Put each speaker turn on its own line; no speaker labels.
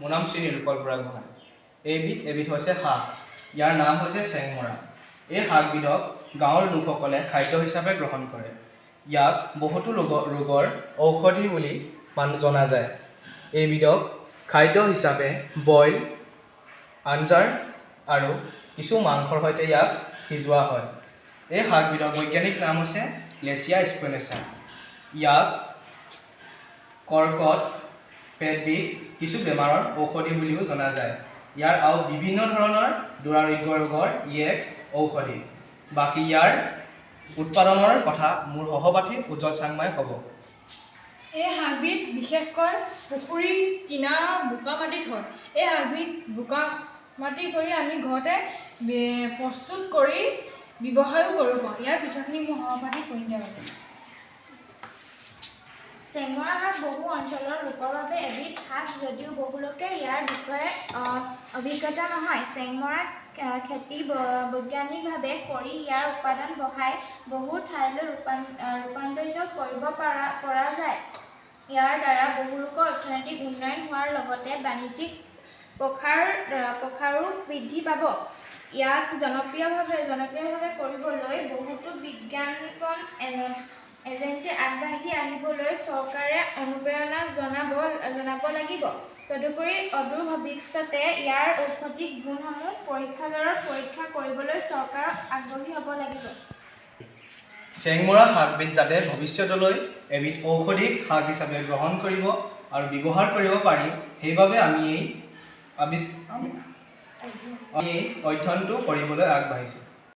মোৰ নাম শ্ৰী নিৰুপল বুঢ়াগোহাঁই। এবিধ হৈছে শাক। ইয়াৰ নাম হৈছে চেংমৰা। এই শাকবিধক গাঁৱৰ লোকসকলে খাদ্য হিচাপে গ্ৰহণ কৰে। ইয়াক বহুতো ৰোগৰ ঔষধি বুলি জনা যায়। এইবিধক খাদ্য হিচাপে বইল, আঞ্জাৰ আৰু কিছু মাংসৰ সৈতে ইয়াক সিজোৱা হয়। এই শাকবিধৰ বৈজ্ঞানিক নাম হৈছে লেচিয়া স্পনেচা। ইয়াক কৰ্কট, পেট বিষ, কিছু বেমাৰৰ ঔষধি বুলিও জনা যায়। ইয়াৰ আৰু বিভিন্ন ধৰণৰ দুৰাৰোগ্য ৰোগৰ ই এক ঔষধি। বাকী ইয়াৰ উৎপাদনৰ কথা মোৰ সহপাঠী উজ্জ্বল চাংমাই ক'ব।
এই শাকবিধ বিশেষকৈ পুখুৰীৰ কিনাৰৰ বোকা মাটিত হয়। এই শাকবিধ বোকা মাটি কৰি আমি ঘৰতে প্ৰস্তুত কৰি ব্যৱসায়ো কৰিব পাৰোঁ। ইয়াৰ পিছৰখিনি মোৰ সহপাঠী পইণ্টে পাব।
চেংমৰা শাক বহু অঞ্চলৰ লোকৰ বাবে এবিধ শাক, যদিও বহু লোকে ইয়াৰ বিষয়ে অভিজ্ঞতা নহয়। চেংমৰা খেতি বৈজ্ঞানিকভাৱে কৰি ইয়াৰ উৎপাদন বঢ়াই বহু ঠাইলৈ ৰূপান্তৰিত কৰিব পৰা যায়। ইয়াৰ দ্বাৰা বহু লোকৰ অৰ্থনৈতিক উন্নয়ন হোৱাৰ লগতে বাণিজ্যিক প্ৰসাৰো বৃদ্ধি পাব। ইয়াক জনপ্ৰিয়ভাৱে কৰিবলৈ বহুতো বিজ্ঞাপন এজেন্সী আগবাঢ়ি আহিবলৈ চৰকাৰে অনুপ্ৰেৰণা জনাব লাগিব। তদুপৰি অদূৰ ভৱিষ্যতে ইয়াৰ ঔষধিক গুণসমূহ পৰীক্ষাগাৰত পৰীক্ষা কৰিবলৈ চৰকাৰ আগ্ৰহী হ'ব লাগিব।
চেংমৰা শাকবিধ যাতে ভৱিষ্যতলৈ এবিধ ঔষধিক শাক হিচাপে গ্ৰহণ কৰিব আৰু ব্যৱহাৰ কৰিব পাৰি, সেইবাবে আমি এই অধ্যয়নটো কৰিবলৈ আগবাঢ়িছোঁ।